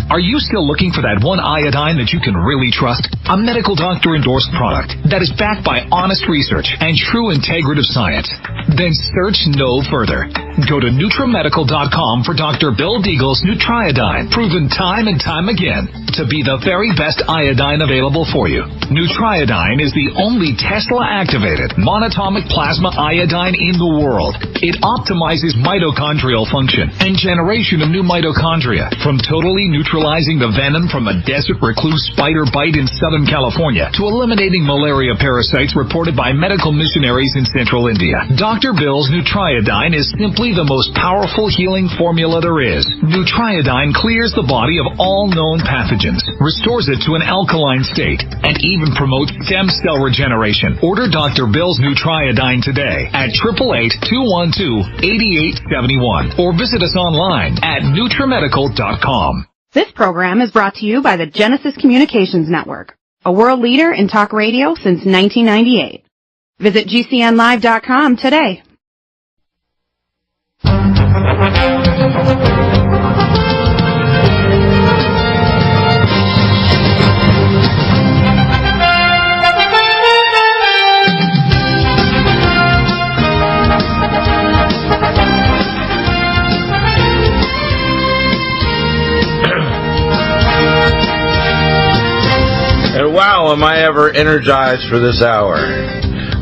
Are you still looking for that one iodine that you can really trust? A medical doctor-endorsed product that is backed by honest research and true integrative science? Then search no further. Go to NutriMedical.com for Dr. Bill Deagle's Nutriodine, proven time and time again to be the very best iodine available for you. Nutriodine is the only Tesla-activated monatomic plasma iodine in the world. It optimizes mitochondrial function and generation of new mitochondria, from totally neutralizing the venom from a desert recluse spider bite in Southern California to eliminating malaria parasites reported by medical missionaries in Central India. Dr. Bill's Nutriodine is simply the most powerful healing formula there is. Nutriodine clears the body of all known pathogens, restores it to an alkaline state, and even promotes stem cell regeneration. Order Dr. Bill's Nutriodine today at 888-212-8871 or visit us online at NutriMedical.com. This program is brought to you by the Genesis Communications Network, a world leader in talk radio since 1998. Visit GCNlive.com today. And wow, am I ever energized for this hour.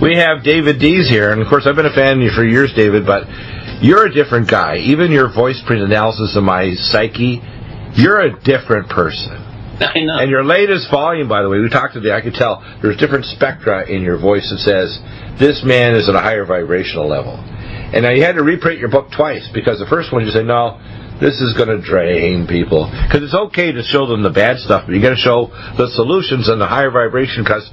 We have David Dees here, and of course I've been a fan of you for years, David, but you're a different guy. Even your voice print analysis of my psyche, you're a different person. I know. And your latest volume, by the way, we talked today, I could tell there's different spectra in your voice that says, this man is at a higher vibrational level. And now you had to reprint your book twice, because the first one you said, no, this is going to drain people. Because it's okay to show them the bad stuff, but you got to show the solutions and the higher vibration. Because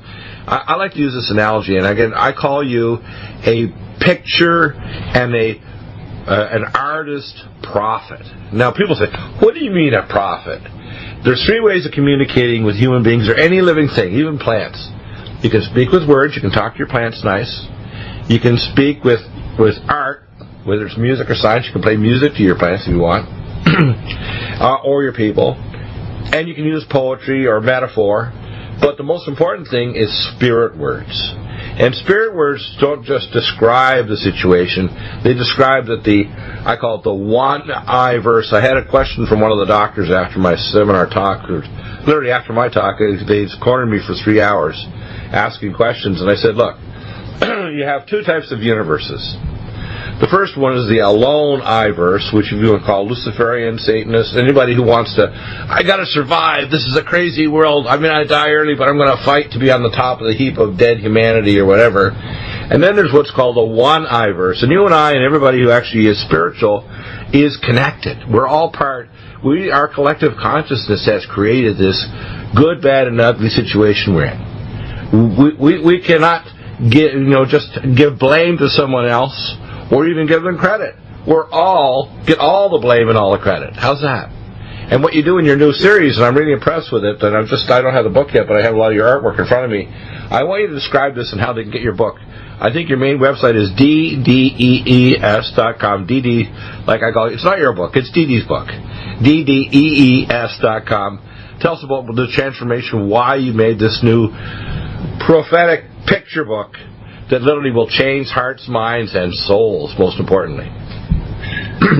I like to use this analogy, and again, I call you a picture and an artist prophet. Now, people say, what do you mean a prophet? There's three ways of communicating with human beings or any living thing, even plants. You can speak with words. You can talk to your plants nice. You can speak with art. Whether it's music or science, you can play music to your plants if you want, or your people. And you can use poetry or metaphor. But the most important thing is spirit words. And spirit words don't just describe the situation. They describe that I call it the one-eye verse. I had a question from one of the doctors after my seminar talk, or literally after my talk. They cornered me for 3 hours asking questions. And I said, look, you have two types of universes. The first one is the alone-eye verse, which you would call Luciferian, Satanist, anybody who wants to, I gotta survive, this is a crazy world, I mean I die early, but I'm gonna fight to be on the top of the heap of dead humanity or whatever. And then there's what's called the one-eye verse, and you and I and everybody who actually is spiritual is connected. We're all our collective consciousness has created this good, bad, and ugly situation we're in. We cannot just give blame to someone else, or even give them credit. Get all the blame and all the credit. How's that? And what you do in your new series, and I'm really impressed with it, and I don't have the book yet, but I have a lot of your artwork in front of me. I want you to describe this and how they can get your book. I think your main website is ddees.com. DD, like I call it, it's not your book, it's DD's book. ddees.com. Tell us about the transformation, why you made this new prophetic picture book that literally will change hearts, minds, and souls, most importantly.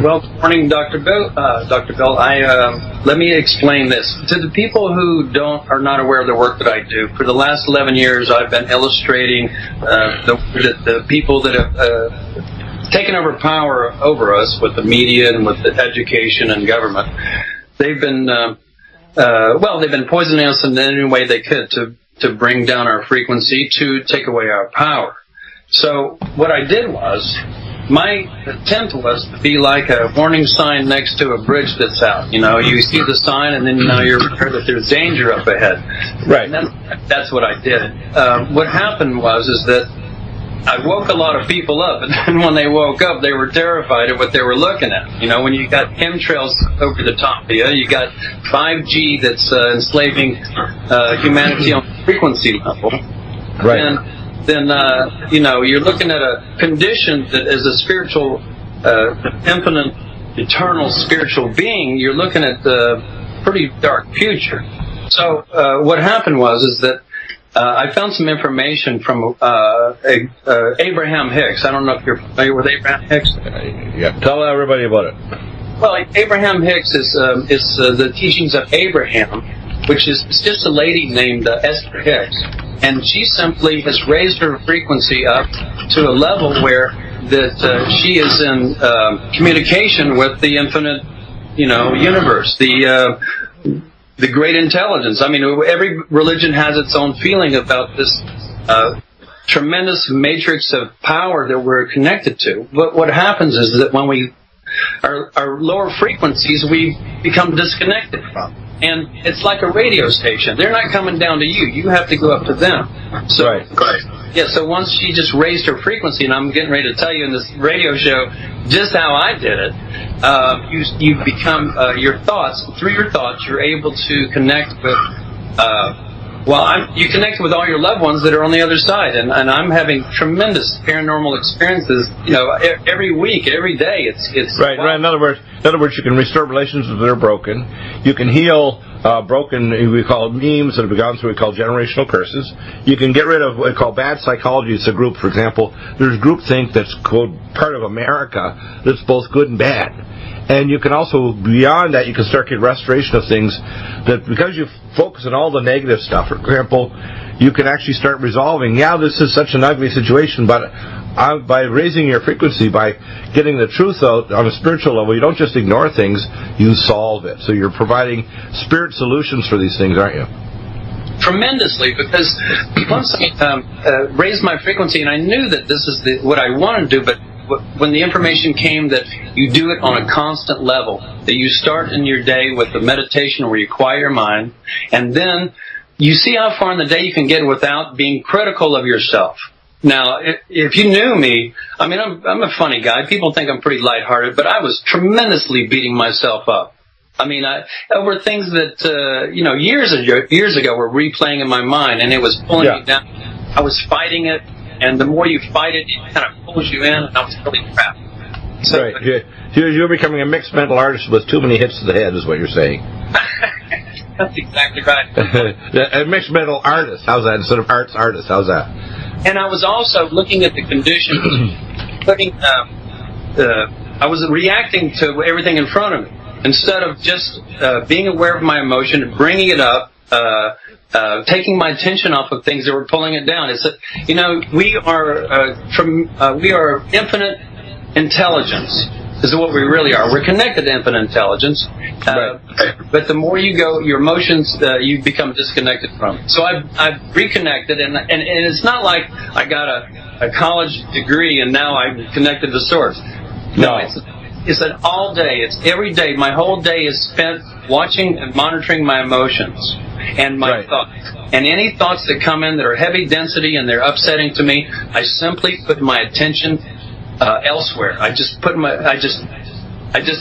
Well, good morning, Dr. Bill. Let me explain this. To the people who are not aware of the work that I do, for the last 11 years I've been illustrating the people that have taken over power over us with the media and with the education and government. They've been, they've been poisoning us in any way they could to bring down our frequency, to take away our power. So what I did was, my attempt was to be like a warning sign next to a bridge that's out. You see the sign, and then you're aware that there's danger up ahead. Right. And that's what I did. What happened was that I woke a lot of people up, and then when they woke up, they were terrified of what they were looking at. When you got chemtrails over the top of you got 5G that's enslaving humanity on the frequency level. Right. And then, you're looking at a condition that is a spiritual, infinite, eternal spiritual being. You're looking at pretty dark future. So what happened is that I found some information from Abraham Hicks. I don't know if you're familiar with Abraham Hicks. Yeah, tell everybody about it. Well, Abraham Hicks is the teachings of Abraham, which is just a lady named Esther Hicks, and she simply has raised her frequency up to a level where that she is in communication with the infinite, universe, the great intelligence. I mean, every religion has its own feeling about this tremendous matrix of power that we're connected to. But what happens is that when we our lower frequencies, we become disconnected from. And it's like a radio station. They're not coming down to you. You have to go up to them. So, right. Yeah, so once she just raised her frequency, and I'm getting ready to tell you in this radio show just how I did it, you become, through your thoughts, you're able to connect with, you connect with all your loved ones that are on the other side, and I'm having tremendous paranormal experiences, every week, every day. It's right. Wow. Right. In other words, you can restore relationships that are broken. You can heal broken, we call memes that have gone through, we call generational curses. You can get rid of what we call bad psychology. It's a group, for example. There's groupthink that's called part of America that's both good and bad. And you can also, beyond that, you can start getting restoration of things that, because you focus on all the negative stuff, for example, you can actually start resolving, this is such an ugly situation, but by raising your frequency, by getting the truth out on a spiritual level, you don't just ignore things, you solve it. So you're providing spirit solutions for these things, aren't you? Tremendously, because once I raised my frequency, and I knew that this is what I wanted to do, but when the information came that you do it on a constant level, that you start in your day with the meditation where you quiet your mind, and then you see how far in the day you can get without being critical of yourself. Now, if you knew me, I mean, I'm a funny guy. People think I'm pretty lighthearted, but I was tremendously beating myself up. I mean, over things that, years ago were replaying in my mind, and it was pulling me down. I was fighting it. And the more you fight it, it kind of pulls you in, and I was really trapped. So, right. You're becoming a mixed mental artist with too many hits to the head, is what you're saying. That's exactly right. A mixed mental artist. How's that? Instead of arts artist. How's that? And I was also looking at the conditions, I was reacting to everything in front of me. Instead of just being aware of my emotion and bringing it up, taking my attention off of things that were pulling it down. It's that, we are infinite intelligence. This is what we really are. We're connected to infinite intelligence. But the more you go, your emotions, you become disconnected from. So I've reconnected, and it's not like I got a college degree and now I'm connected to Source. No, it's an all day. It's every day. My whole day is spent watching and monitoring my emotions and my thoughts. And any thoughts that come in that are heavy density and they're upsetting to me, I simply put my attention elsewhere. I just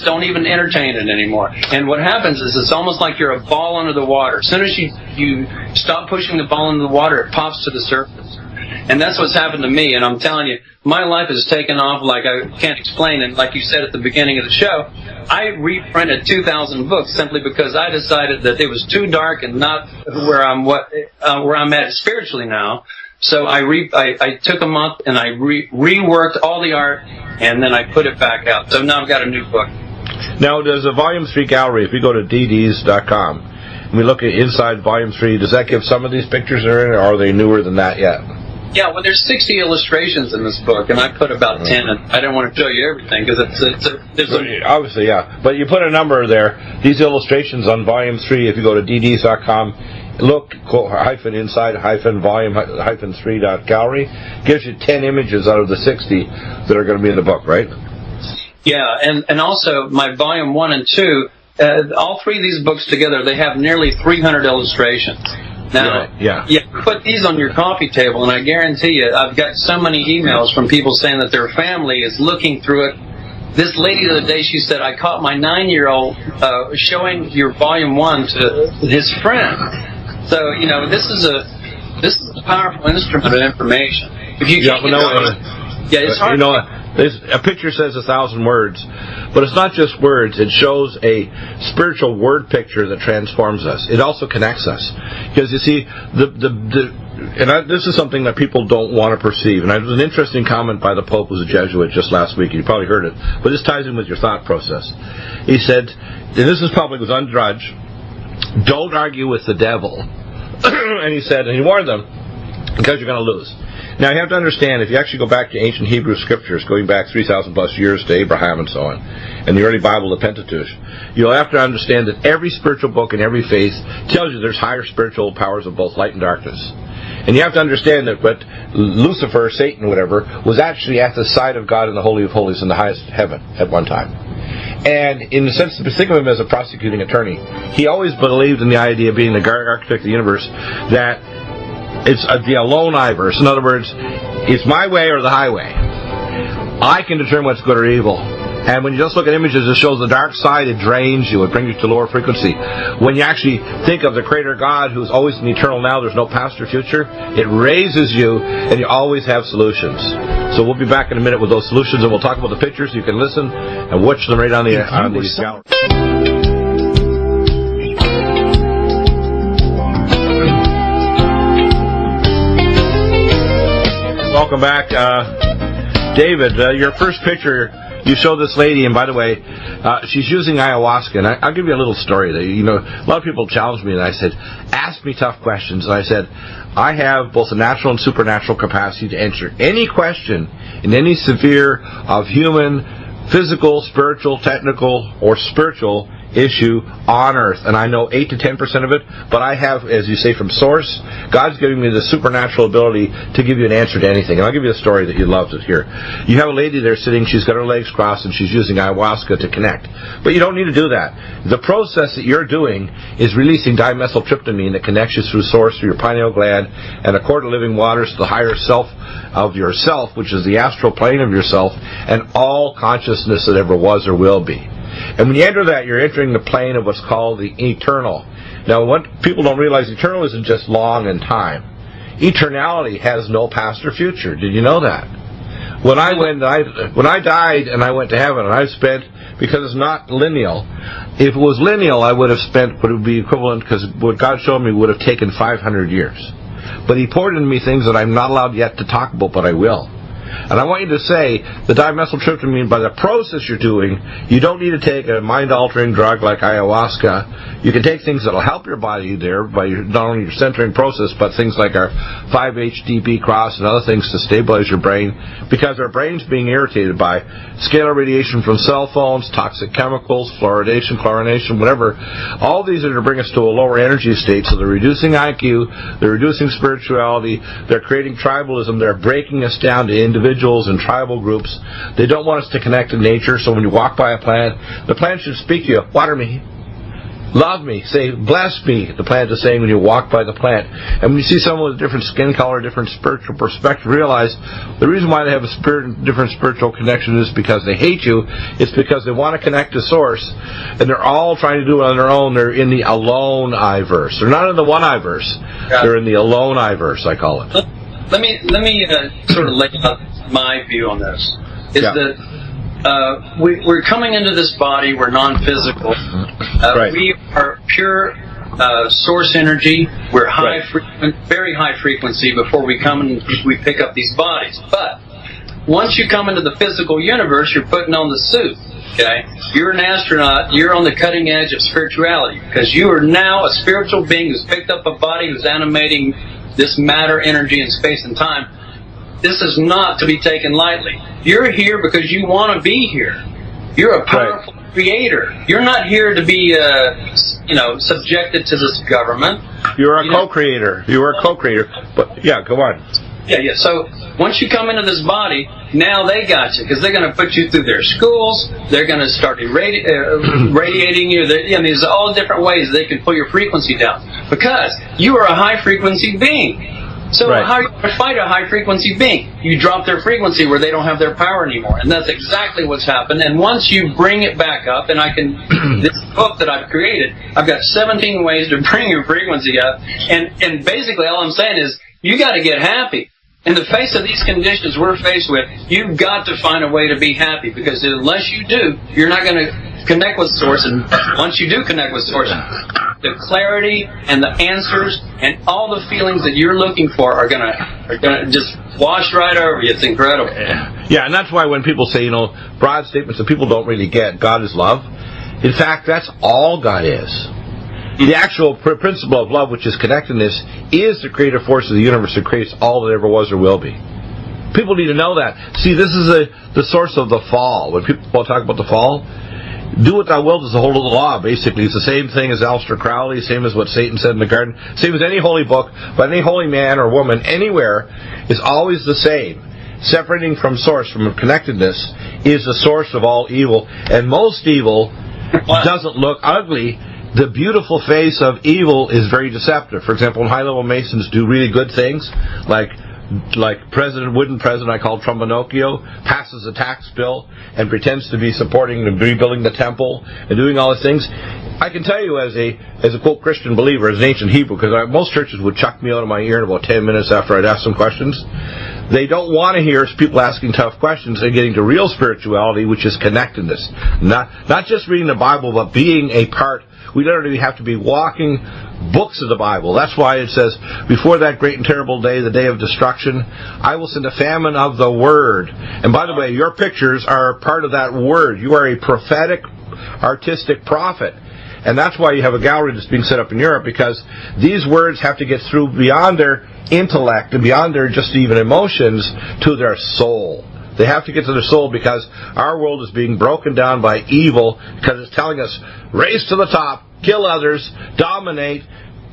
don't even entertain it anymore. And what happens is it's almost like you're a ball under the water. As soon as you stop pushing the ball into the water, it pops to the surface. And that's what's happened to me. And I'm telling you, my life has taken off like I can't explain. And like you said at the beginning of the show, I reprinted 2,000 books simply because I decided that it was too dark and not where I'm at spiritually now. So I took a month and I reworked all the art, and then I put it back out. So now I've got a new book. Now, there's a Volume 3 gallery. If you go to Dees.com and we look at inside Volume 3, does that give some of these pictures are in, or are they newer than that yet? Yeah, well, there's 60 illustrations in this book, and I put about 10, and I don't want to show you everything, because obviously, yeah. But you put a number there. These illustrations on Volume 3, if you go to Dees.com, look, inside volume 3.gallery, gives you 10 images out of the 60 that are going to be in the book, right? Yeah, and also my Volume 1 and 2, all three of these books together, they have nearly 300 illustrations. Now, put these on your coffee table, and I guarantee you, I've got so many emails from people saying that their family is looking through it. This lady the other day, she said, I caught my 9-year-old showing your Volume 1 to his friend. So, this is a powerful instrument of information. If you it's hard. A picture says 1,000 words, but it's not just words. It shows a spiritual word picture that transforms us. It also connects us. Because you see, this is something that people don't want to perceive. And there was an interesting comment by the Pope, who's a Jesuit, just last week. You probably heard it. But this ties in with your thought process. He said, and this is public, it was on Drudge, don't argue with the devil. And he said, and he warned them, because you're going to lose. Now, you have to understand, if you actually go back to ancient Hebrew scriptures, going back 3,000 plus years to Abraham and so on, and the early Bible, the Pentateuch, you'll have to understand that every spiritual book in every faith tells you there's higher spiritual powers of both light and darkness. And you have to understand that what Lucifer, Satan, whatever, was actually at the side of God in the Holy of Holies in the highest heaven at one time. And in the sense to think of him as a prosecuting attorney, he always believed in the idea of being the architect of the universe, that it's the alone I verse. In other words, it's my way or the highway. I can determine what's good or evil. And when you just look at images, it shows the dark side, it drains you, it brings you to lower frequency. When you actually think of the Creator God, who's always in the eternal now, there's no past or future, it raises you, and you always have solutions. So we'll be back in a minute with those solutions, and we'll talk about the pictures. You can listen and watch them right on the gallery. Welcome back. David, your first picture, you show this lady, and by the way, she's using ayahuasca, and I'll give you a little story. A lot of people challenged me, and I said, ask me tough questions. And I said, I have both a natural and supernatural capacity to answer any question in any sphere of human, physical, spiritual, technical, or spiritual issue on earth, and I know 8 to 10% of it, but I have, as you say, from source, God's giving me the supernatural ability to give you an answer to anything. And I'll give you a story that you'd love to hear. You have a lady there sitting, she's got her legs crossed, and she's using ayahuasca to connect. But you don't need to do that. The process that you're doing is releasing dimethyltryptamine that connects you through source, through your pineal gland, and a cord of living waters to the higher self of yourself, which is the astral plane of yourself, and all consciousness that ever was or will be. And when you enter that, you're entering the plane of what's called the eternal. Now, what people don't realize, eternal isn't just long in time. Eternality has no past or future. Did you know that? When I died and I went to heaven, and I spent, because it's not lineal, if it was lineal, I would have spent what would be equivalent, because what God showed me would have taken 500 years. But He poured into me things that I'm not allowed yet to talk about, but I will. And I want you to say, the dimethyltryptamine, by the process you're doing, you don't need to take a mind-altering drug like ayahuasca. You can take things that will help your body there by not only your centering process, but things like our 5-HTP cross and other things to stabilize your brain, because our brain's being irritated by scalar radiation from cell phones, toxic chemicals, fluoridation, chlorination, whatever. All these are to bring us to a lower energy state, so they're reducing IQ, they're reducing spirituality, they're creating tribalism, they're breaking us down to individuals and tribal groups. They don't want us to connect to nature, so when you walk by a plant, the plant should speak to you. Water me. Love me. Say, bless me, the plant is saying when you walk by the plant. And when you see someone with a different skin color, different spiritual perspective, realize the reason why they have a different spiritual connection is because they hate you. It's because they want to connect to Source, and they're all trying to do it on their own. They're in the alone I-verse. They're not in the one I-verse. They're in the alone I-verse, I call it. Let me sort of lay out my view on this. That we're coming into this body, we're non-physical. Right. We are pure source energy. We're very high frequency before we come and we pick up these bodies. But once you come into the physical universe, you're putting on the suit. Okay, you're an astronaut. You're on the cutting edge of spirituality, because you are now a spiritual being who's picked up a body, who's animating this matter, energy, and space and time. This is not to be taken lightly. You're here because you want to be here. You're a powerful creator. You're not here to be, subjected to this government. You're a co-creator. You are a co-creator. But yeah, go on. Yeah. So once you come into this body, now they got you, because they're going to put you through their schools. They're going to start radiating you. There's all different ways they can pull your frequency down, because you are a high frequency being. So how are you going to fight a high frequency being? You drop their frequency where they don't have their power anymore, and that's exactly what's happened. And once you bring it back up, and this book that I've created, I've got 17 ways to bring your frequency up, and basically all I'm saying is, you got to get happy. In the face of these conditions we're faced with, you've got to find a way to be happy, because unless you do, you're not going to connect with Source. And once you do connect with Source, the clarity and the answers and all the feelings that you're looking for are going to just wash right over you. It's incredible. Yeah, and that's why when people say, broad statements that people don't really get, God is love, in fact, that's all God is. The actual principle of love, which is connectedness, is the creative force of the universe that creates all that ever was or will be. People need to know that. See, this is the source of the fall. When people talk about the fall, do what thou wilt is the whole of the law, basically. It's the same thing as Aleister Crowley, same as what Satan said in the garden, same as any holy book, but any holy man or woman anywhere is always the same. Separating from source, from connectedness, is the source of all evil. And most evil doesn't look ugly. The beautiful face of evil is very deceptive. For example, when high-level Masons do really good things, like Wooden President I call Trumpinocchio, passes a tax bill and pretends to be supporting and rebuilding the temple and doing all these things. I can tell you as a quote Christian believer, as an ancient Hebrew, because most churches would chuck me out of my ear in about 10 minutes after I'd ask them questions. They don't want to hear people asking tough questions and getting to real spirituality, which is connectedness. Not just reading the Bible, but being a part. We literally have to be walking books of the Bible. That's why it says, before that great and terrible day, the day of destruction, I will send a famine of the Word. And by the way, your pictures are part of that Word. You are a prophetic, artistic prophet. And that's why you have a gallery that's being set up in Europe, because these words have to get through beyond their intellect and beyond their just even emotions to their soul. They have to get to their soul, because our world is being broken down by evil, because it's telling us, race to the top, kill others, dominate,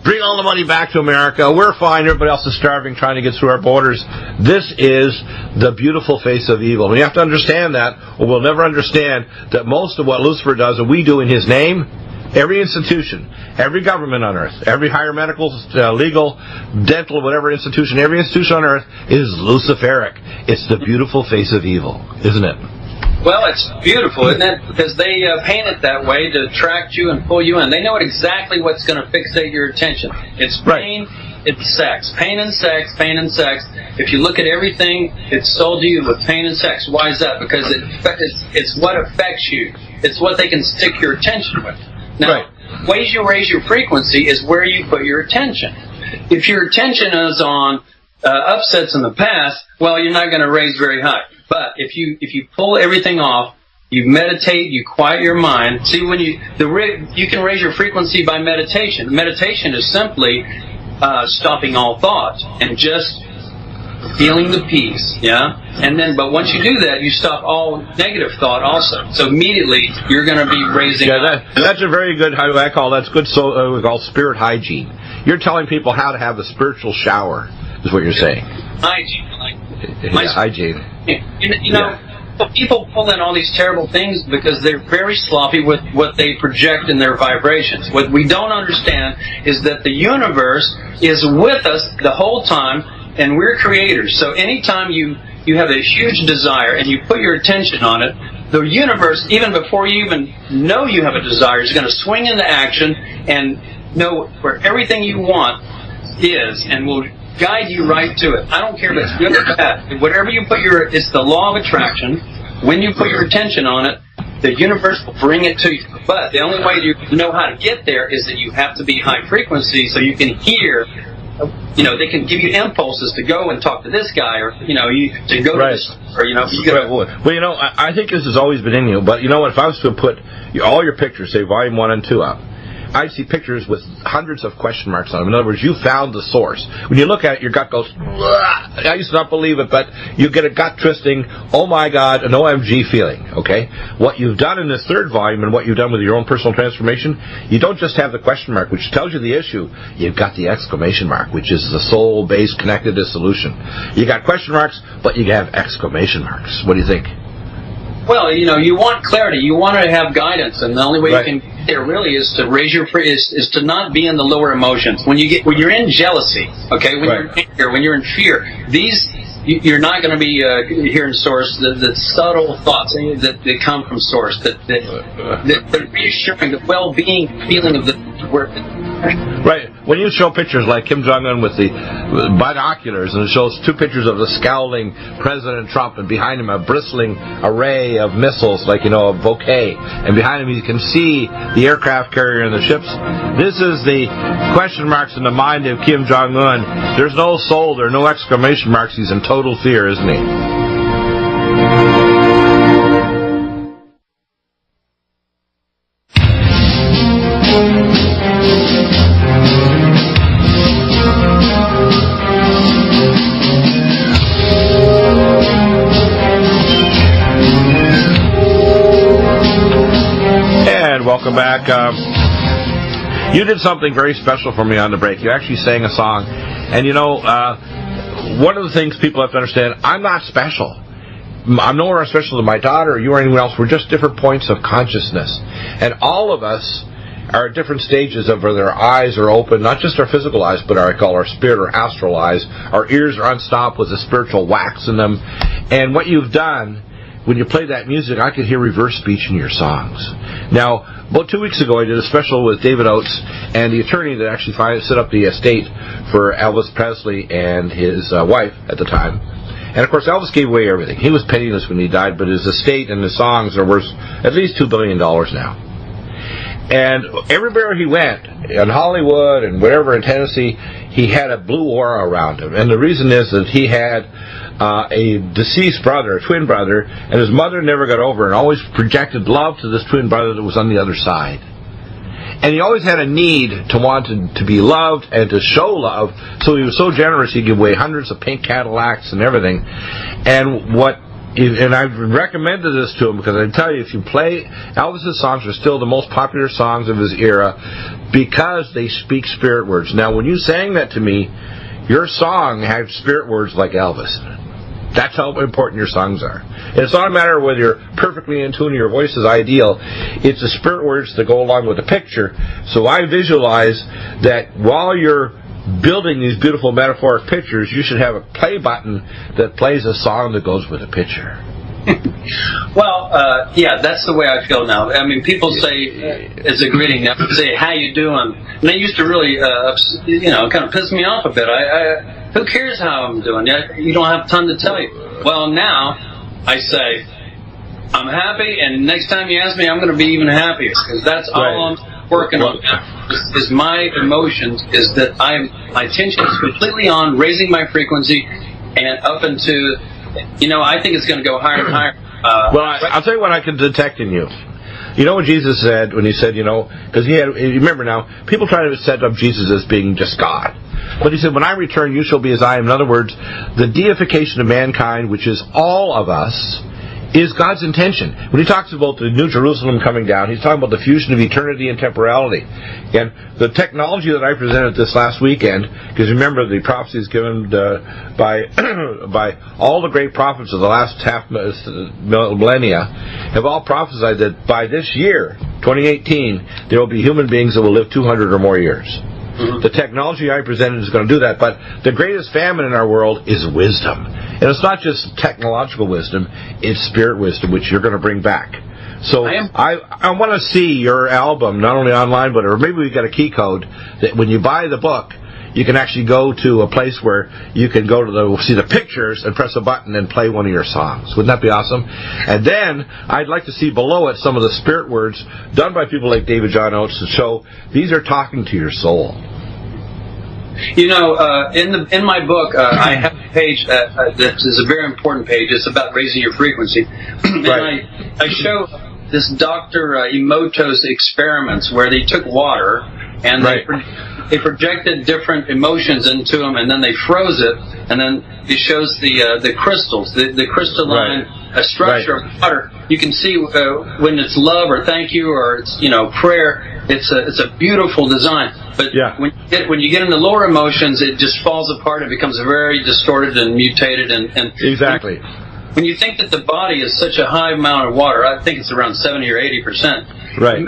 bring all the money back to America, we're fine, everybody else is starving, trying to get through our borders. This is the beautiful face of evil. And you have to understand that, or we'll never understand that most of what Lucifer does and we do in his name, every institution, every government on earth, every higher medical, legal, dental, whatever institution, every institution on earth is Luciferic. It's the beautiful face of evil, isn't it? Well, it's beautiful, isn't it? Because they paint it that way to attract you and pull you in. They know exactly what's going to fixate your attention. It's pain, it's sex. Pain and sex, pain and sex. If you look at everything, it's sold to you with pain and sex. Why is that? Because it's what affects you. It's what they can stick your attention with. Now, ways you raise your frequency is where you put your attention. If your attention is on upsets in the past, well, you're not going to raise very high. But if you pull everything off, you meditate, you quiet your mind. See, when you can raise your frequency by meditation. Meditation is simply stopping all thoughts and just feeling the peace, yeah? But once you do that, you stop all negative thought also. So immediately, you're going to be raising up. That's a very good, how do I call that's good, so we call spirit hygiene. You're telling people how to have a spiritual shower, is what you're saying. Hygiene. Hygiene. People pull in all these terrible things because they're very sloppy with what they project in their vibrations. What we don't understand is that the universe is with us the whole time, and we're creators. So anytime you have a huge desire and you put your attention on it, the universe, even before you even know you have a desire, is going to swing into action and know where everything you want is, and will guide you right to it. I don't care if it's good or bad. Whatever you put it's the law of attraction. When you put your attention on it, the universe will bring it to you. But the only way you know how to get there is that you have to be high frequency so you can hear. They can give you impulses to go and talk to this guy, or to go to this, or Well, I think this has always been in you. But you know what? If I was to put all your pictures, say volume 1 and 2 up, I'd see pictures with hundreds of question marks on them. In other words, you found the source. When you look at it, your gut goes, I used to not believe it, but you get a gut twisting, oh my God, an OMG feeling, okay? What you've done in this third volume and what you've done with your own personal transformation, you don't just have the question mark, which tells you the issue. You've got the exclamation mark, which is the soul-based connectedness solution. You got question marks, but you have exclamation marks. What do you think? Well, you want clarity. You want to have guidance, and the only way you can get there really is to raise your is to not be in the lower emotions. When you're in jealousy, okay, when you're in anger, when you're in fear, you're not going to be hearing source. The subtle thoughts that come from source, that reassuring, the well-being feeling of the Right. When you show pictures like Kim Jong-un with the binoculars, and it shows two pictures of the scowling President Trump, and behind him a bristling array of missiles, like, a bouquet, and behind him you can see the aircraft carrier and the ships. This is the question marks in the mind of Kim Jong-un. There's no soul, there are no exclamation marks. He's in total fear, isn't he? Welcome back. You did something very special for me on the break. You actually sang a song. And one of the things people have to understand, I'm not special. I'm nowhere special to my daughter or you or anyone else. We're just different points of consciousness. And all of us are at different stages of whether our eyes are open, not just our physical eyes, but I call our spirit or astral eyes. Our ears are unstopped with the spiritual wax in them. And what you've done, when you play that music, I could hear reverse speech in your songs. Now, about 2 weeks ago, I did a special with David Oates and the attorney that actually set up the estate for Elvis Presley and his wife at the time. And, of course, Elvis gave away everything. He was penniless when he died, but his estate and his songs are worth at least $2 billion now. And everywhere he went, in Hollywood and wherever in Tennessee, he had a blue aura around him. And the reason is that he had a deceased brother, a twin brother, and his mother never got over and always projected love to this twin brother that was on the other side. And he always had a need to want to be loved and to show love, so he was so generous he'd give away hundreds of pink Cadillacs and everything. And I've recommended this to him because I tell you, if you play, Elvis's songs are still the most popular songs of his era because they speak spirit words. Now, when you sang that to me, your song had spirit words like Elvis in it. That's how important your songs are. And it's not a matter of whether you're perfectly in tune or your voice is ideal. It's the spirit words that go along with the picture. So I visualize that while you're building these beautiful metaphoric pictures, you should have a play button that plays a song that goes with a picture. Well, that's the way I feel now. I mean, people say, as a greeting, they say, "How you doing?" And they used to really, kind of piss me off a bit. Who cares how I'm doing? You don't have time to tell you. Well, now I say, I'm happy, and next time you ask me, I'm going to be even happier, because that's all I'm working on now. Is my emotions, is that my attention is completely on raising my frequency, and up into, I think it's going to go higher and higher. I'll tell you what I can detect in you. You know what Jesus said when he said, because remember now, people try to set up Jesus as being just God. But he said, when I return, you shall be as I am. In other words, the deification of mankind, which is all of us, is God's intention. When he talks about the New Jerusalem coming down, he's talking about the fusion of eternity and temporality. And the technology that I presented this last weekend, because remember the prophecies given by all the great prophets of the last half millennia have all prophesied that by this year, 2018, there will be human beings that will live 200 or more years. Mm-hmm. The technology I presented is going to do that, but the greatest famine in our world is wisdom. And it's not just technological wisdom, it's spirit wisdom, which you're going to bring back. So I want to see your album, not only online, but or maybe we've got a key code that when you buy the book, you can actually go to a place where you can go to see the pictures and press a button and play one of your songs. Wouldn't that be awesome? And then I'd like to see below it some of the spirit words done by people like David John Oates to show these are talking to your soul. In my book, I have a page that is a very important page. It's about raising your frequency. Right. And I show this Dr. Emoto's experiments where they took water and they projected different emotions into them, and then they froze it, and then it shows the crystals, the crystalline structure of water. You can see when it's love or thank you or it's prayer. It's a beautiful design. But when you get into lower emotions, it just falls apart. It becomes very distorted and mutated. And exactly. When you think that the body is such a high amount of water, I think it's around 70 or 80%. Right.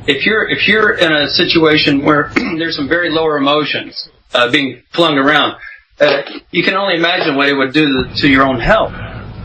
If you're in a situation where there's some very lower emotions being flung around, you can only imagine what it would do to your own health.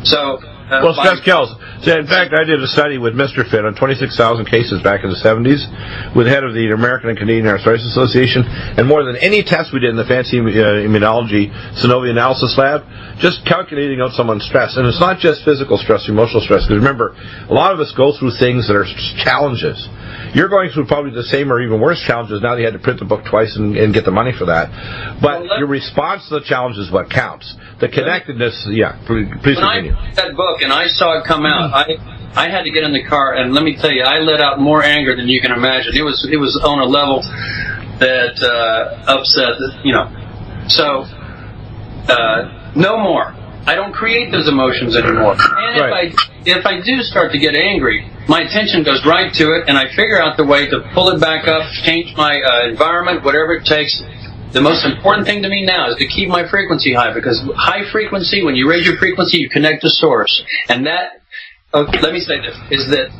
So. Stress kills. So in fact, I did a study with Mr. Finn on 26,000 cases back in the 70s with the head of the American and Canadian Arthritis Association, and more than any test we did in the fancy immunology synovial analysis lab, just calculating out someone's stress. And it's not just physical stress, emotional stress, because remember, a lot of us go through things that are challenges. You're going through probably the same or even worse challenges now that you had to print the book twice and get the money for that. But your response to the challenge is what counts. The connectedness, please continue. When I read that book and I saw it come out, I had to get in the car, and let me tell you, I let out more anger than you can imagine. It was on a level that upset, So, no more. I don't create those emotions anymore. And if I do start to get angry, my attention goes right to it, and I figure out the way to pull it back up, change my environment, whatever it takes. The most important thing to me now is to keep my frequency high, because high frequency, when you raise your frequency, you connect to source. And that, let me say this, is that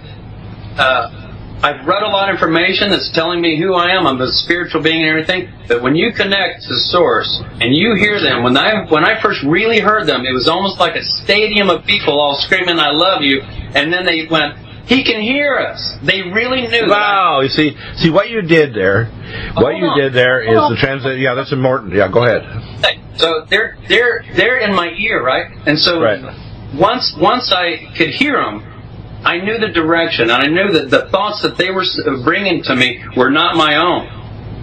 I've read a lot of information that's telling me who I am. I'm a spiritual being and everything. But when you connect to source and you hear them, when I first really heard them, it was almost like a stadium of people all screaming, "I love you." And then they went, "He can hear us." They really knew. Wow, you see what you did there. What you did there is the translate. Yeah, that's important. Yeah, go ahead. So they're in my ear, right? And so once I could hear them, I knew the direction, and I knew that the thoughts that they were bringing to me were not my own,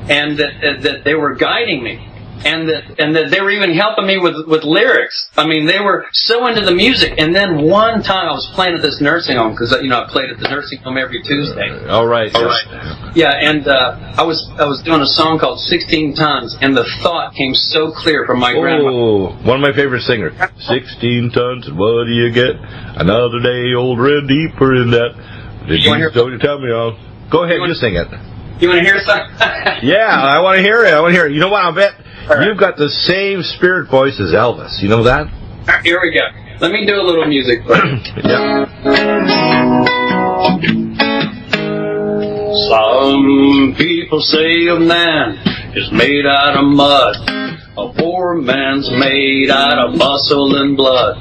and that they were guiding me, and that they were even helping me with lyrics. I mean, they were so into the music. And then one time I was playing at this nursing home, because I played at the nursing home every Tuesday. All right. Yeah, and I was doing a song called 16 Tons, and the thought came so clear from my grandma. Oh, one of my favorite singers. 16 tons, and what do you get? Another day older and deeper in that. Don't you tell me all. Go ahead, you sing it. You want to hear something? Yeah, I want to hear it. You know what, I'll bet you've got the same spirit voice as Elvis. You know that? Here we go. Let me do a little music for you. Yeah. Some people say a man is made out of mud. A poor man's made out of muscle and blood.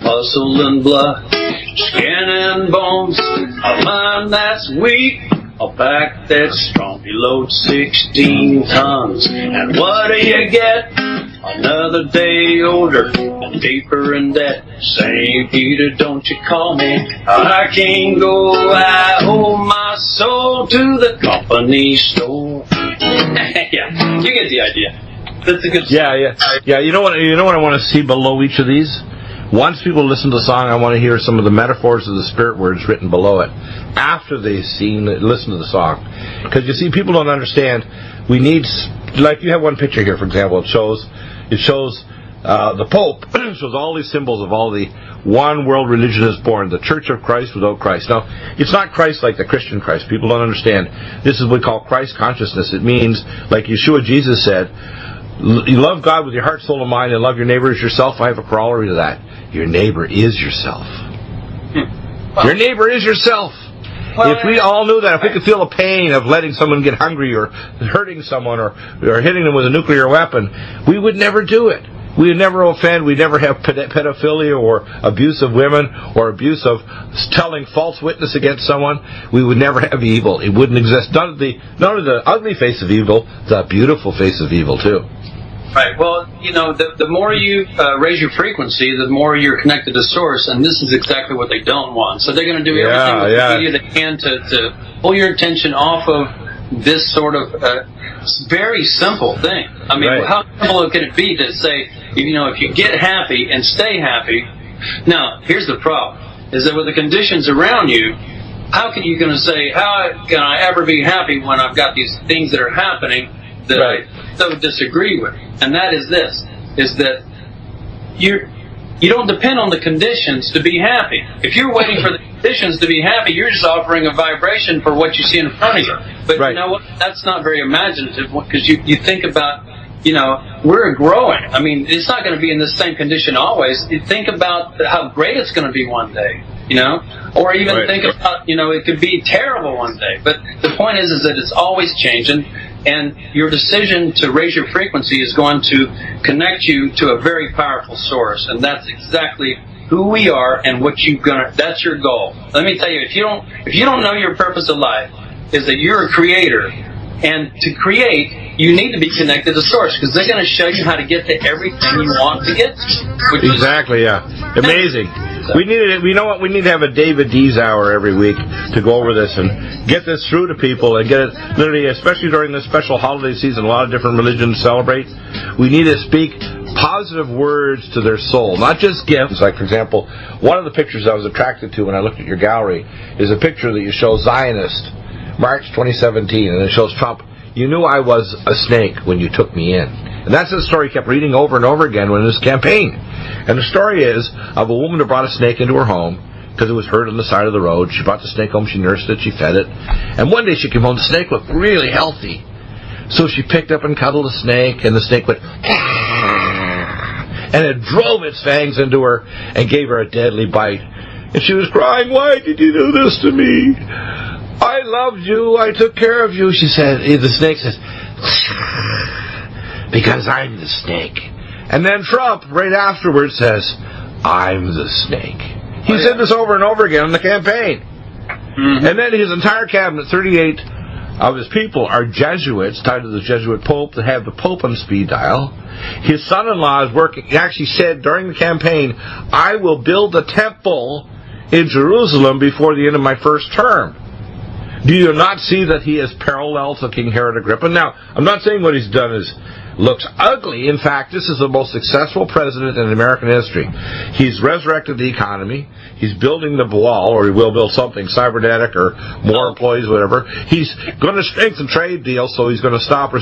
Muscle and blood, skin and bones. A mind that's weak, a back that's strong. You load 16 tons, and what do you get? Another day older and deeper in debt. St. Peter, don't you call me, I can't go. I owe my soul to the company store. Yeah, you get the idea. That's a good song. Yeah. You know what I want to see below each of these? Once people listen to the song, I want to hear some of the metaphors of the spirit words written below it after they've listen to the song. Because you see, people don't understand. We need, like you have one picture here, for example. It shows the Pope. It shows all these symbols of all the one world religion is born, the Church of Christ without Christ. Now, it's not Christ like the Christian Christ. People don't understand. This is what we call Christ consciousness. It means, like Yeshua Jesus said, you love God with your heart, soul, and mind, and love your neighbor as yourself. I have a corollary to that. Your neighbor is yourself. Well, your neighbor is yourself. Well, if we all knew that, if we could feel the pain of letting someone get hungry or hurting someone or hitting them with a nuclear weapon, we would never do it. We would never offend. We'd never have pedophilia or abuse of women or abuse of telling false witness against someone. We would never have evil. It wouldn't exist. Not only the ugly face of evil, the beautiful face of evil, too. Right. Well, the more you raise your frequency, the more you're connected to source, and this is exactly what they don't want. So they're going to do everything with the media they can to pull your attention off of this sort of very simple thing. I mean, how simple can it be to say, if you get happy and stay happy? Now, here's the problem, is that with the conditions around you, how can you going to say, how can I ever be happy when I've got these things that are happening that I so disagree with? And that is this, is that you don't depend on the conditions to be happy. If you're waiting for the conditions to be happy, you're just offering a vibration for what you see in front of you. But you know what? That's not very imaginative, because you think about, we're growing. I mean, it's not going to be in the same condition always. You think about how great it's going to be one day, or even think about, it could be terrible one day. But the point is that it's always changing. And your decision to raise your frequency is going to connect you to a very powerful source. And that's exactly who we are and what you're gonna. That's your goal. Let me tell you, if you don't know your purpose of life is that you're a creator, and to create, you need to be connected to Source because they're going to show you how to get to everything you want to get to. Exactly, yeah. Amazing. We need it. You know what? We need to have a David Dees hour every week to go over this and get this through to people and get it literally, especially during this special holiday season. A lot of different religions celebrate. We need to speak positive words to their soul, not just gifts. Like, for example, one of the pictures I was attracted to when I looked at your gallery is a picture that you show Zionist, March 2017, and it shows Trump. You knew I was a snake when you took me in. And that's the story he kept reading over and over again in his campaign. And the story is of a woman who brought a snake into her home because it was hurt on the side of the road. She brought the snake home, she nursed it, she fed it. And one day she came home, the snake looked really healthy. So she picked up and cuddled the snake, and the snake went, and it drove its fangs into her and gave her a deadly bite. And she was crying, "Why did you do this to me? I loved you, I took care of you," she said. The snake says, "Because I'm the snake." And then Trump, right afterwards, says, "I'm the snake." He said this over and over again in the campaign. Mm-hmm. And then his entire cabinet, 38 of his people, are Jesuits, tied to the Jesuit Pope, that have the Pope on speed dial. His son-in-law is working. He actually said during the campaign, "I will build a temple in Jerusalem before the end of my first term." Do you not see that he is parallel to King Herod Agrippa? Now, I'm not saying what he's done looks ugly. In fact, this is the most successful president in American history. He's resurrected the economy. He's building the wall, or he will build something, cybernetic or more employees, whatever. He's going to strengthen trade deals, so he's going to stop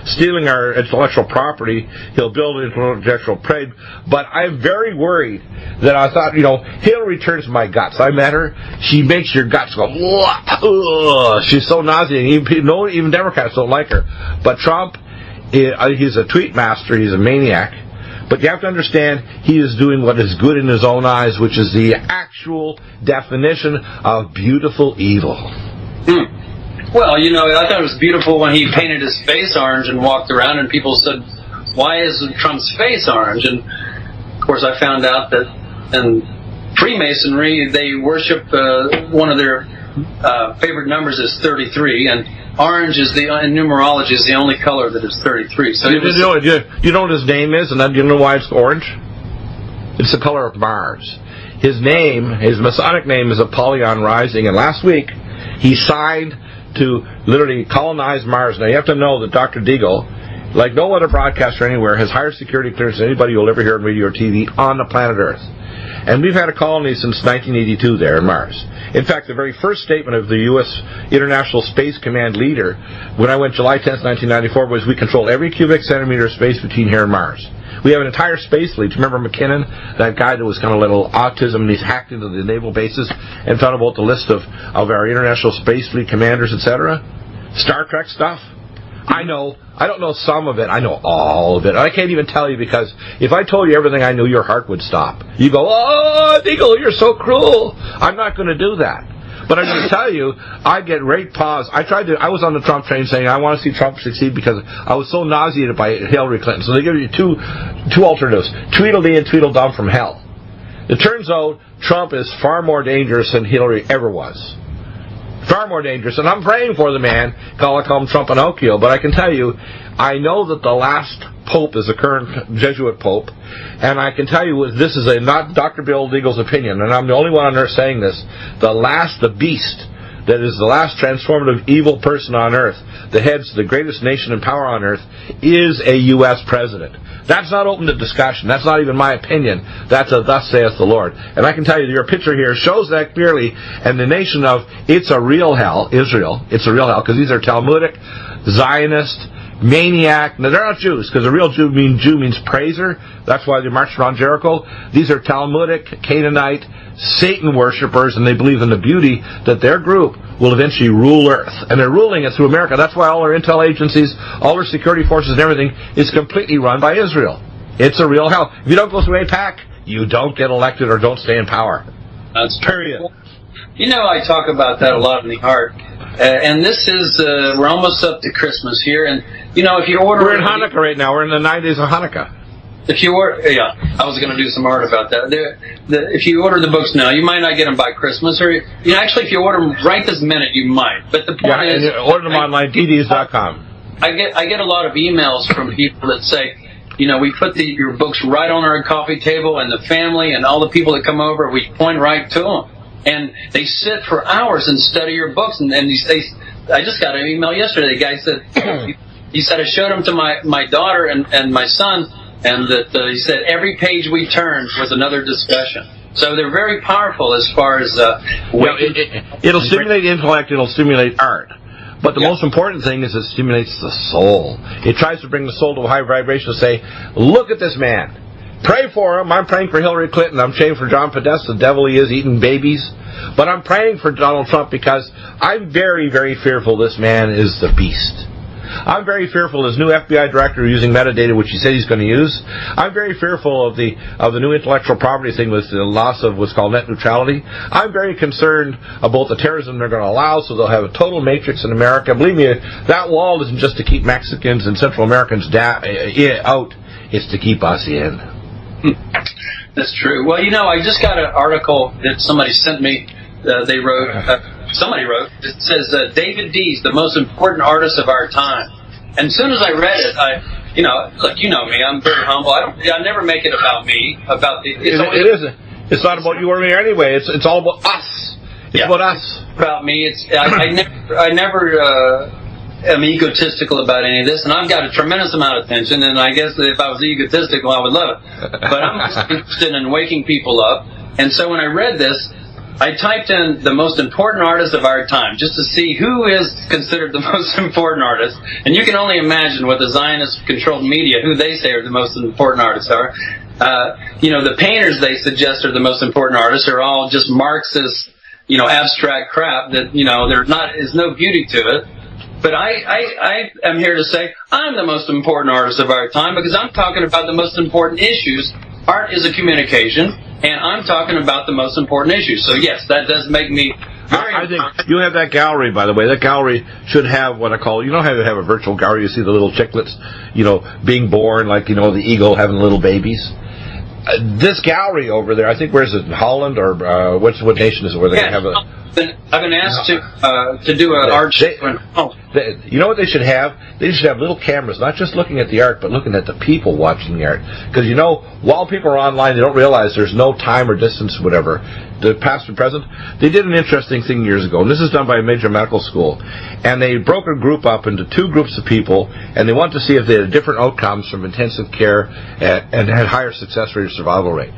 stealing our intellectual property. He'll build intellectual trade. But I'm very worried that I thought, Hillary turns my guts. I met her. She makes your guts go, ugh. She's so nauseating. Even Democrats don't like her. But Trump, he's a tweet master. He's a maniac. But you have to understand, he is doing what is good in his own eyes, which is the actual definition of beautiful evil. Well, I thought it was beautiful when he painted his face orange and walked around, and people said, "Why is Trump's face orange?" And, of course, I found out that in Freemasonry, they worship one of their favorite numbers is 33, and orange is in numerology is the only color that is 33. So you know what his name is, and then you know why it's orange? It's the color of Mars. His Masonic name is Apollyon Rising, and last week he signed to literally colonize Mars. Now you have to know that Dr. Deagle, like no other broadcaster anywhere, has higher security clearance than anybody you'll ever hear on radio or TV on the planet Earth. And we've had a colony since 1982 there in Mars. In fact, the very first statement of the U.S. International Space Command leader, when I went July 10th, 1994, was we control every cubic centimeter of space between here and Mars. We have an entire space fleet. Remember McKinnon, that guy that was kind of a little autism, and he's hacked into the naval bases and found about the list of our International Space Fleet commanders, etc.? Star Trek stuff? I don't know some of it. I know all of it. I can't even tell you, because if I told you everything I knew, your heart would stop. You go, "Oh, Deagle, you're so cruel." I'm not going to do that. But I'm going to tell you, I get great pause. I was on the Trump train saying I want to see Trump succeed because I was so nauseated by Hillary Clinton. So they give you two alternatives: Tweedledee and Tweedledum from hell. It turns out Trump is far more dangerous than Hillary ever was. Far more dangerous, and I'm praying for the man. Call him Trump Pinocchio, but I can tell you, I know that the last pope is a current Jesuit pope, and I can tell you this is not Dr. Bill Deagle's opinion, and I'm the only one on earth saying this. The beast that is the last transformative evil person on earth, the heads of the greatest nation in power on earth, is a U.S. president. That's not open to discussion. That's not even my opinion. That's a thus saith the Lord. And I can tell you, your picture here shows that clearly. And the nation of, it's a real hell, Israel, it's a real hell, because these are Talmudic, Zionist, maniac. Now, they're not Jews, because a real Jew means praiser. That's why they marched around Jericho. These are Talmudic, Canaanite, Satan worshippers, and they believe in the beauty that their group will eventually rule Earth. And they're ruling it through America. That's why all our intel agencies, all our security forces and everything is completely run by Israel. It's a real hell. If you don't go through AIPAC, you don't get elected or don't stay in power. That's period. I talk about that a lot in the heart. And this is, we're almost up to Christmas here. And, if you order... We're in Hanukkah right now. We're in the 9 days of Hanukkah. If you order, I was going to do some art about that. If you order the books now, you might not get them by Christmas, or actually, if you order them right this minute, you might. But the point is, order them online, Dees.com. I get a lot of emails from people that say, we put your books right on our coffee table, and the family and all the people that come over, we point right to them, and they sit for hours and study your books. And I just got an email yesterday. The guy said, he said I showed them to my daughter and my son. And that he said every page we turned was another discussion. So they're very powerful as far as it'll stimulate intellect, it'll stimulate art. But the most important thing is it stimulates the soul. It tries to bring the soul to a high vibration to say, look at this man. Pray for him. I'm praying for Hillary Clinton. I'm praying for John Podesta, the devil he is, eating babies. But I'm praying for Donald Trump because I'm very, very fearful this man is the beast. I'm very fearful of his new FBI director using metadata, which he said he's going to use. I'm very fearful of the new intellectual property thing with the loss of what's called net neutrality. I'm very concerned about the terrorism they're going to allow, so they'll have a total matrix in America. Believe me, that wall isn't just to keep Mexicans and Central Americans out. It's to keep us in. That's true. Well, I just got an article that somebody sent me. They wrote... Somebody wrote, it says, David Dees, the most important artist of our time. And as soon as I read it, look, you know me, I'm very humble. I never make it about me. It isn't. It's not about you or me anyway. It's all about us. It's about us. About me. I never am egotistical about any of this, and I've got a tremendous amount of attention, and I guess that if I was egotistical, I would love it. But I'm just interested in waking people up. And so when I read this, I typed in the most important artist of our time just to see who is considered the most important artist. And you can only imagine with the Zionist-controlled media who they say are the most important artists are. The painters they suggest are the most important artists are all just Marxist, abstract crap that, there's no beauty to it. But I am here to say I'm the most important artist of our time because I'm talking about the most important issues. Art is a communication. And I'm talking about the most important issues. So, yes, that does make me very... I think you have that gallery, by the way. That gallery should have what I call... how you have a virtual gallery. You see the little chicklets, being born, like, the eagle having little babies. This gallery over there, I think, where's it? Holland or what nation is it where they have a... I've been asked to do an art show. You know what they should have? They should have little cameras, not just looking at the art, but looking at the people watching the art. Because, while people are online, they don't realize there's no time or distance, whatever. The past and present. They did an interesting thing years ago, and this is done by a major medical school. And they broke a group up into two groups of people, and they wanted to see if they had different outcomes from intensive care and had higher success rate or survival rate.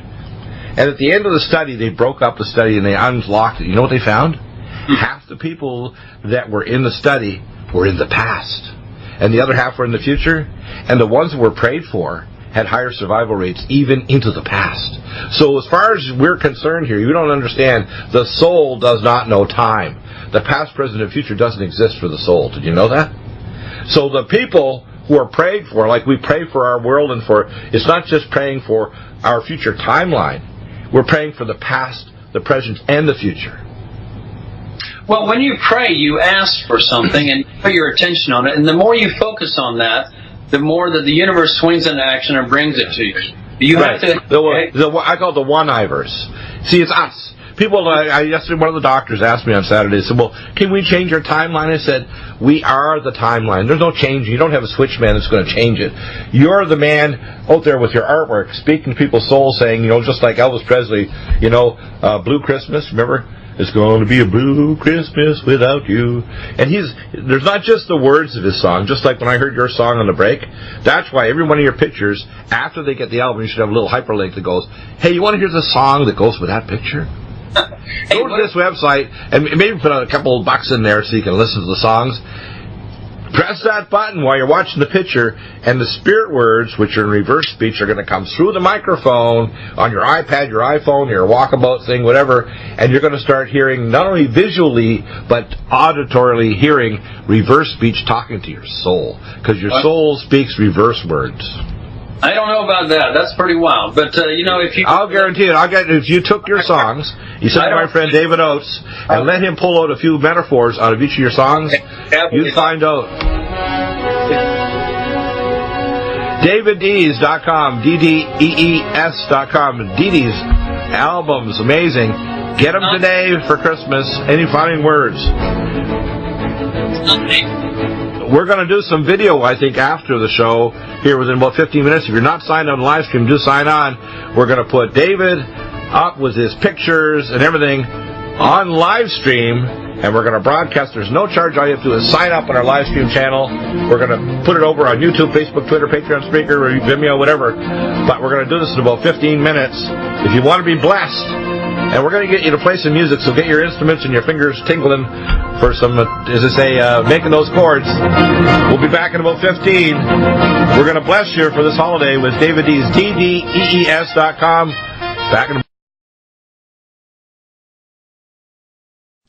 And at the end of the study, they broke up the study and they unlocked it. You know what they found? Half the people that were in the study were in the past. And the other half were in the future. And the ones that were prayed for had higher survival rates even into the past. So as far as we're concerned here, you don't understand, the soul does not know time. The past, present, and future doesn't exist for the soul. Did you know that? So the people who are prayed for, like we pray for our world and it's not just praying for our future timeline. We're praying for the past, the present, and the future. Well, when you pray, you ask for something and put your attention on it. And the more you focus on that, the more that the universe swings into action and brings it to you. You have to... I call it the one-ivers. See, it's us. People, yesterday one of the doctors asked me on Saturday, said, well, can we change our timeline? I said, we are the timeline. There's no change. You don't have a switchman that's going to change it. You're the man out there with your artwork, speaking to people's souls, saying, just like Elvis Presley, Blue Christmas, remember? It's going to be a blue Christmas without you. And there's not just the words of his song, just like when I heard your song on the break. That's why every one of your pictures, after they get the album, you should have a little hyperlink that goes, hey, you want to hear the song that goes with that picture? Go to this website and maybe put a couple of bucks in there so you can listen to the songs. Press that button while you're watching the picture, and the spirit words, which are in reverse speech, are going to come through the microphone on your iPad, your iPhone, your walkabout thing, whatever, and you're going to start hearing not only visually but auditorily hearing reverse speech talking to your soul, because your soul speaks reverse words. I don't know about that. That's pretty wild. But, if you... I'll guarantee it. If you took your songs, you sent to my friend David Oates, and let him pull out a few metaphors out of each of your songs, you'd find out. DavidDees.com, DDEES.com. Dees albums, amazing. Get them today for Christmas. Any final words? We're going to do some video, I think, after the show here within about 15 minutes. If you're not signed on live stream, do sign on. We're going to put David up with his pictures and everything on live stream, and we're going to broadcast. There's no charge. All you have to do is sign up on our live stream channel. We're going to put it over on YouTube, Facebook, Twitter, Patreon, Spreaker, or Vimeo, whatever. But we're going to do this in about 15 minutes. If you want to be blessed, and we're going to get you to play some music, so get your instruments and your fingers tingling for some, as I say, making those chords. We'll be back in about 15. We're going to bless you for this holiday with David Dees, DDEES.com. Back in.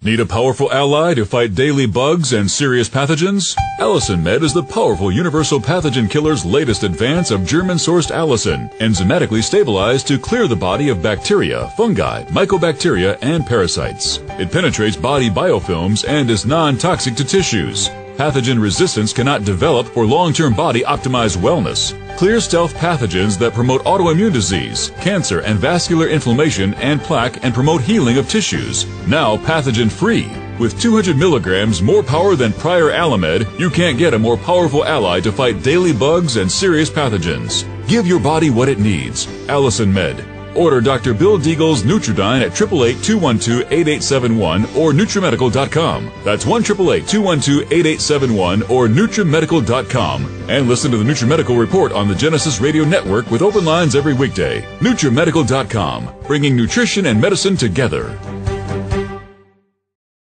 Need a powerful ally to fight daily bugs and serious pathogens? Allicin Med is the powerful universal pathogen killer's latest advance of German-sourced allicin, enzymatically stabilized to clear the body of bacteria, fungi, mycobacteria, and parasites. It penetrates body biofilms and is non-toxic to tissues. Pathogen resistance cannot develop for long-term body-optimized wellness. Clear stealth pathogens that promote autoimmune disease, cancer and vascular inflammation and plaque, and promote healing of tissues. Now pathogen-free. With 200 milligrams more power than prior Alamed, you can't get a more powerful ally to fight daily bugs and serious pathogens. Give your body what it needs. Allicin Med. Order Dr. Bill Deagle's Nutridyne at 888-212-8871 or NutriMedical.com. That's 1-888-212-8871 or NutriMedical.com. And listen to the NutriMedical Report on the Genesis Radio Network with open lines every weekday. NutriMedical.com, bringing nutrition and medicine together.